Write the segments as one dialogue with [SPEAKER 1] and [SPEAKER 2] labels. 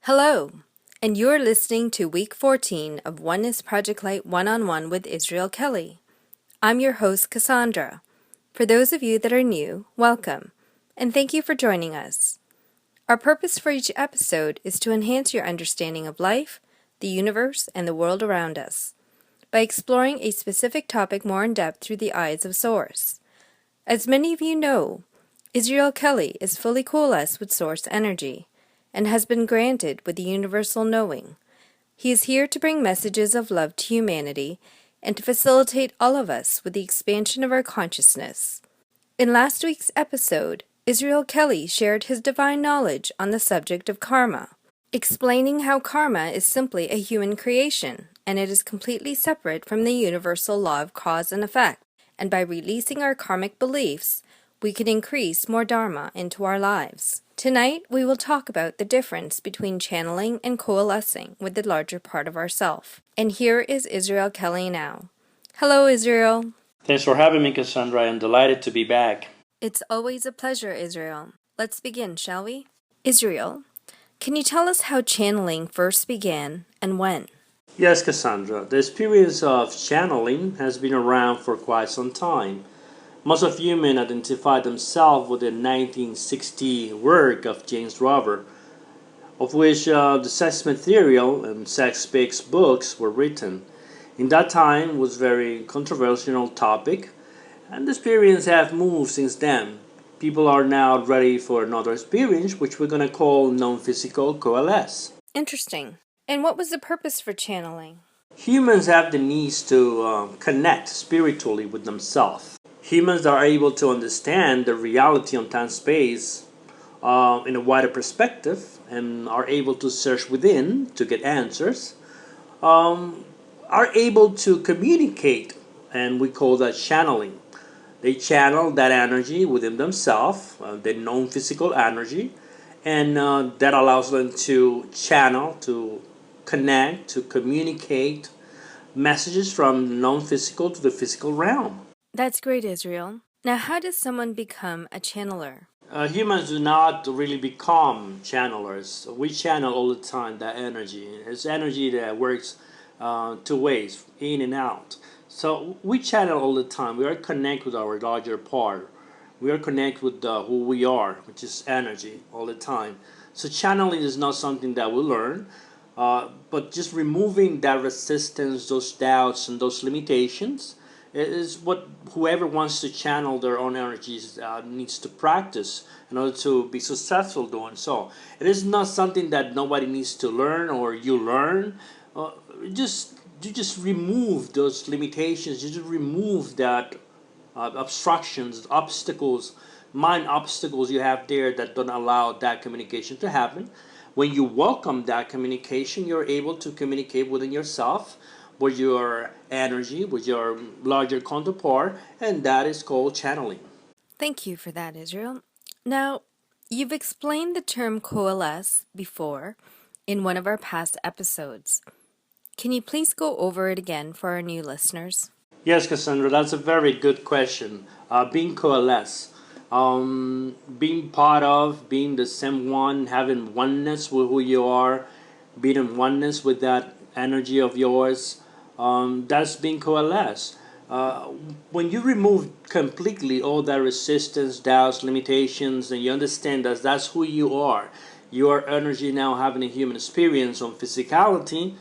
[SPEAKER 1] Hello, and you're listening to Week 14 of Oneness Project Light One-on-One with Israel Kelly. I'm your host, Cassandra. For those of you that are new, welcome, and thank you for joining us. Our purpose for each episode is to enhance your understanding of life, the universe, and the world around us, by exploring a specific topic more in depth through the eyes of Source. As many of you know, Israel Kelly is fully coalesced with Source energy, and has been granted with the universal knowing. He is here to bring messages of love to humanity and to facilitate all of us with the expansion of our consciousness. In last week's episode, Israel Kelly shared his divine knowledge on the subject of karma, explaining how karma is simply a human creation and it is completely separate from the universal law of cause and effect, and by releasing our karmic beliefs, we can increase more dharma into our lives. Tonight, we will talk about the difference between channeling and coalescing with the larger part of ourself. And here is Israel Kelly now. Hello, Israel.
[SPEAKER 2] Thanks for having me, Cassandra. I'm delighted to be back.
[SPEAKER 1] It's always a pleasure, Israel. Let's begin, shall we? Israel, can you tell us how channeling first began and when?
[SPEAKER 2] Yes, Cassandra. The experience of channeling has been around for quite some time. Most of humans identify themselves with the 1960 work of James Rover, of which the sex material and sex-based books were written. In that time was very controversial topic, and the experience have moved since then. People are now ready for another experience, which we're going to call non-physical coalesce.
[SPEAKER 1] Interesting. And what was the purpose for channeling?
[SPEAKER 2] Humans have the needs to connect spiritually with themselves. Humans are able to understand the reality on time-space in a wider perspective and are able to search within to get answers, are able to communicate, and we call that channeling. They channel that energy within themselves, the non-physical energy, and that allows them to channel, to connect, to communicate messages from the non-physical to the physical realm.
[SPEAKER 1] That's great, Israel. Now, how does someone become a channeler?
[SPEAKER 2] Humans do not really become channelers. We channel all the time that energy. It's energy that works two ways, in and out. So we channel all the time. We are connected with our larger part. We are connected with who we are, which is energy, all the time. So channeling is not something that we learn, but just removing that resistance, those doubts, and those limitations is what whoever wants to channel their own energies needs to practice in order to be successful doing so. It is not something that nobody needs to learn or you learn. Uh, you just remove those limitations. You just remove that obstructions, obstacles, mind obstacles you have there that don't allow that communication to happen. When you welcome that communication, you're able to communicate within yourself, with your energy, with your larger counterpart, and that is called channeling.
[SPEAKER 1] Thank you for that, Israel. Now, you've explained the term coalesce before in one of our past episodes. Can you please go over it again for our new listeners?
[SPEAKER 2] Yes, Cassandra, that's a very good question. Being coalesce, being part of, being the same one, having oneness with who you are, being in oneness with that energy of yours, that's being coalesced. Uh, when you remove completely all that resistance, doubts, limitations, and you understand that that's who you are, your energy now having a human experience on physicality,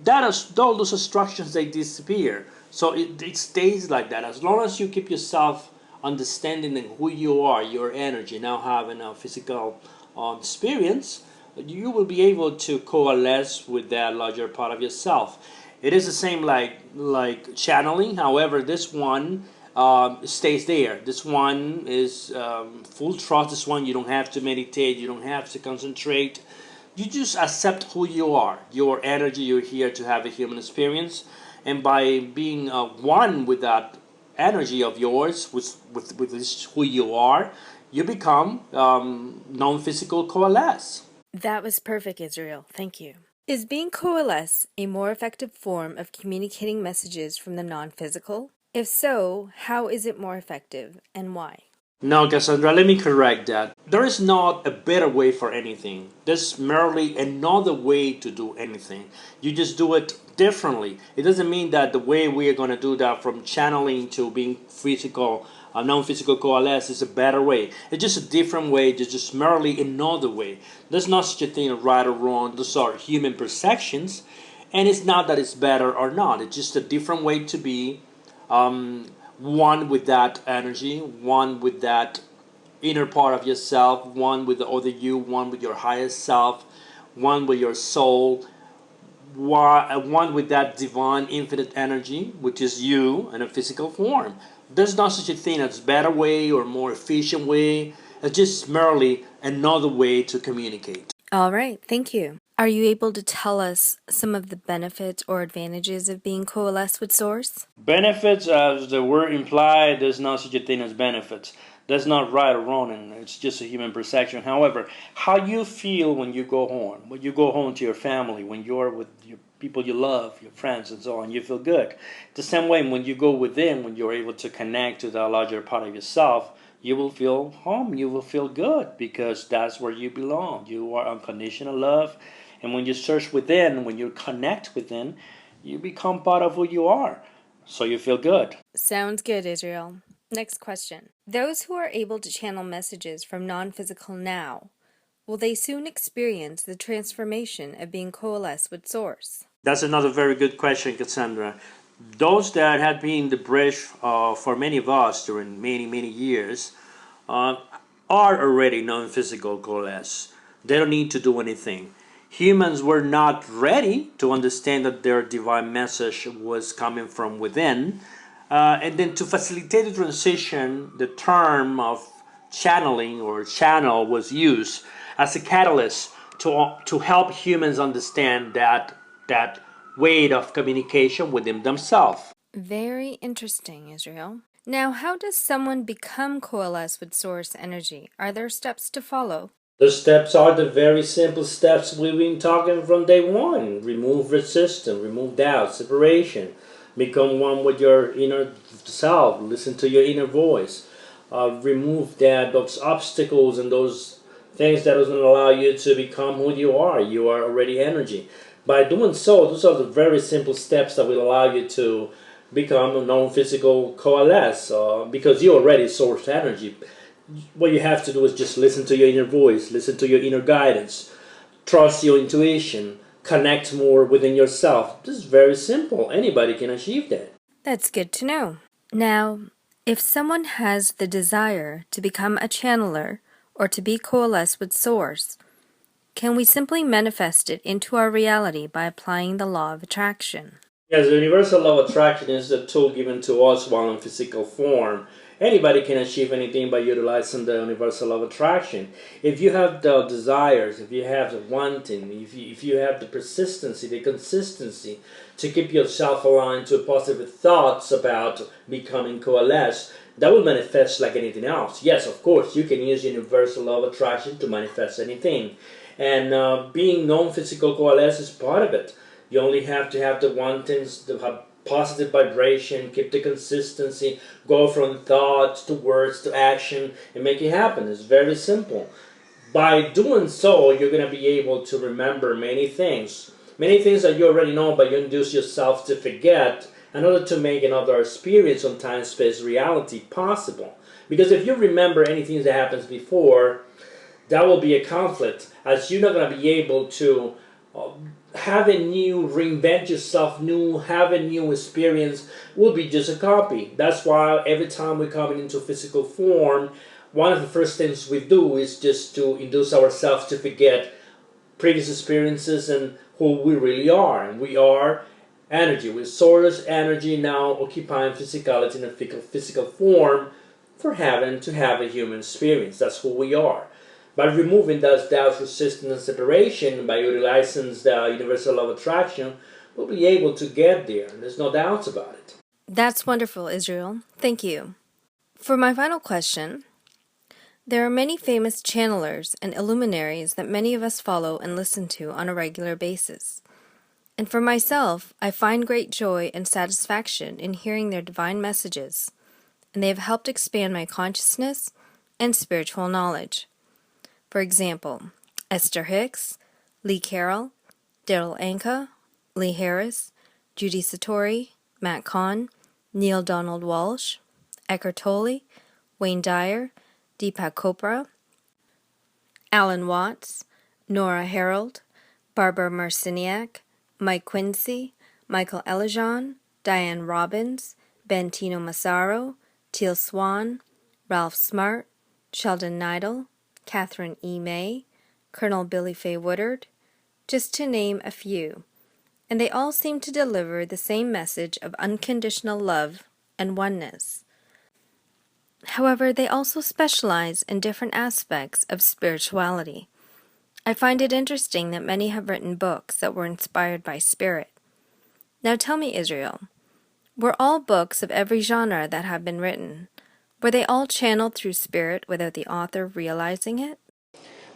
[SPEAKER 2] that is all those obstructions they disappear. So it stays like that as long as you keep yourself understanding who you are, your energy now having a physical experience, you will be able to coalesce with that larger part of yourself. It is the same like channeling. However, this one stays there. This one is full trust. This one you don't have to meditate. You don't have to concentrate. You just accept who you are, your energy. You're here to have a human experience, and by being one with that energy of yours, with this, who you are, you become non-physical coalesce.
[SPEAKER 1] That was perfect, Israel. Thank you. Is being coalesce a more effective form of communicating messages from the non-physical? If so, how is it more effective and why?
[SPEAKER 2] No, Cassandra, let me correct that. There is not a better way for anything. There's merely another way to do anything. You just do it differently. It doesn't mean that the way we are going to do that from channeling to being physical, non-physical coalesce is a better way. It's just a different way. It's just merely another way. There's not such a thing as right or wrong. Those are human perceptions. And it's not that it's better or not. It's just a different way to be. Um, One with that energy, one with that inner part of yourself, one with the other you, one with your highest self, one with your soul, one with that divine infinite energy, which is you in a physical form. There's not such a thing as better way or more efficient way. It's just merely another way to communicate.
[SPEAKER 1] All right, thank you. Are you able to tell us some of the benefits or advantages of being coalesced with Source?
[SPEAKER 2] Benefits, as the word implied, there's not such a thing as benefits. That's not right or wrong, and it's just a human perception. However, how you feel when you go home, to your family, when you're with your people you love, your friends, and so on, you feel good. The same way, when you go within, when you're able to connect to that larger part of yourself, you will feel home. You will feel good because that's where you belong. You are unconditional love, and when you search within, when you connect within, you become part of who you are. So you feel good.
[SPEAKER 1] Sounds good, Israel. Next question. Those who are able to channel messages from non-physical now, will they soon experience the transformation of being coalesced with Source?
[SPEAKER 2] That's another very good question, Cassandra. Those that had been the bridge for many of us during many, many years uh, are already non physical coalesce. They don't need to do anything. Humans were not ready to understand that their divine message was coming from within. And then to facilitate the transition, the term of channeling or channel was used as a catalyst to help humans understand that way of communication within themselves.
[SPEAKER 1] Very interesting, Israel. Now, how does someone become coalesced with Source energy? Are there steps to follow?
[SPEAKER 2] The steps are the very simple steps we've been talking from day one. Remove resistance, remove doubt, separation. Become one with your inner self. Listen to your inner voice. Remove those obstacles and those things that doesn't allow you to become who you are. You are already energy. By doing so, those are the very simple steps that will allow you to become a non-physical coalesce because you already source energy. What you have to do is just listen to your inner voice, listen to your inner guidance, trust your intuition, connect more within yourself. This is very simple. Anybody can achieve that.
[SPEAKER 1] That's good to know. Now, if someone has the desire to become a channeler or to be coalesced with Source, can we simply manifest it into our reality by applying the law of attraction?
[SPEAKER 2] Yes, the universal law of attraction is a tool given to us while in physical form. Anybody can achieve anything by utilizing the universal law of attraction. If you have the desires, if you have the wanting, if you have the persistency, the consistency to keep yourself aligned to positive thoughts about becoming coalesced, that will manifest like anything else. Yes, of course, you can use universal law of attraction to manifest anything. And being non-physical coalesced is part of it. You only have to have the one things, the positive vibration, keep the consistency, go from thoughts to words to action, and make it happen. It's very simple. By doing so, you're going to be able to remember many things that you already know, but you induce yourself to forget in order to make another experience on time, space, reality possible. Because if you remember anything that happens before, that will be a conflict, as you're not going to be able to uh, have a new, reinvent yourself new, have a new experience, will be just a copy. That's why every time we're coming into physical form, one of the first things we do is just to induce ourselves to forget previous experiences and who we really are. And we are energy. We're source energy now occupying physicality in a physical form for having to have a human experience. That's who we are. By removing those doubts, resistance, and separation, by utilizing the universal law of attraction, we'll be able to get there. There's no doubts about it.
[SPEAKER 1] That's wonderful, Israel. Thank you. For my final question, there are many famous channelers and illuminaries that many of us follow and listen to on a regular basis. And for myself, I find great joy and satisfaction in hearing their divine messages, and they have helped expand my consciousness and spiritual knowledge. For example, Esther Hicks, Lee Carroll, Daryl Anka, Lee Harris, Judy Satori, Matt Kahn, Neil Donald Walsh, Eckhart Tolle, Wayne Dyer, Deepak Chopra, Alan Watts, Nora Harold, Barbara Marciniak, Mike Quincy, Michael Elijah, Diane Robbins, Bentino Massaro, Teal Swan, Ralph Smart, Sheldon Neidel, Catherine E. May, Colonel Billy Fay Woodard, just to name a few, and they all seem to deliver the same message of unconditional love and oneness. However, they also specialize in different aspects of spirituality. I find it interesting that many have written books that were inspired by spirit. Now tell me, Israel, were all books of every genre that have been written, were they all channeled through spirit without the author realizing it?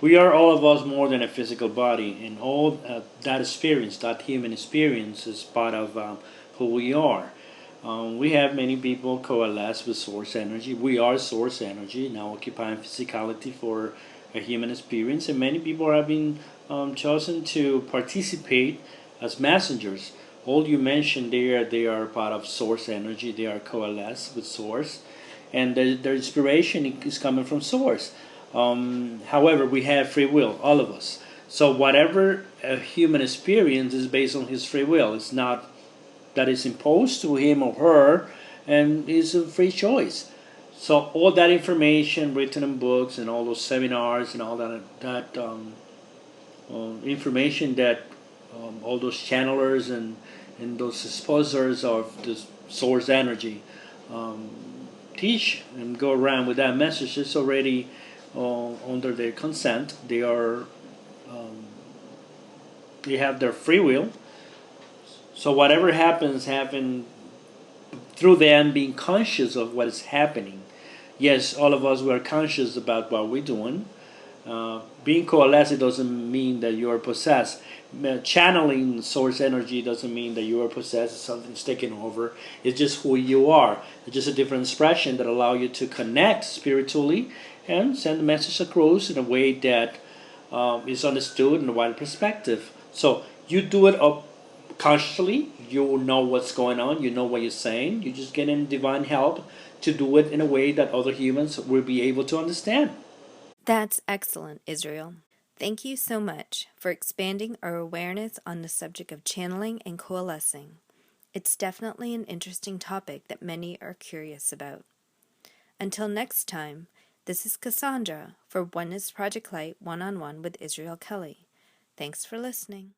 [SPEAKER 2] We are all of us more than a physical body, and all that experience, that human experience, is part of who we are. We have many people coalesce with source energy. We are source energy, now occupying physicality for a human experience, and many people have been chosen to participate as messengers. All you mentioned there, they are part of source energy. They are coalesce with source, and their inspiration is coming from source. However, we have free will, all of us. So whatever a human experience is based on his free will. It's not that is imposed to him or her, and is a free choice. So all that information written in books and all those seminars and all that information that all those channelers and those exposers of the source energy um, teach and go around with that message is already under their consent. Um, they have their free will. So whatever happen through them being conscious of what is happening. Yes, all of us were conscious about what we're doing. Being coalesced doesn't mean that you are possessed. Channeling source energy doesn't mean that you are possessed. Something's taken over. It's just who you are. It's just a different expression that allow you to connect spiritually and send the message across in a way that is understood in a wider perspective. So you do it up consciously. You know what's going on. You know what you're saying. You just get in divine help to do it in a way that other humans will be able to understand.
[SPEAKER 1] That's excellent, Israel. Thank you so much for expanding our awareness on the subject of channeling and coalescing. It's definitely an interesting topic that many are curious about. Until next time, this is Cassandra for Oneness Project Light One-on-One with Israel Kelly. Thanks for listening.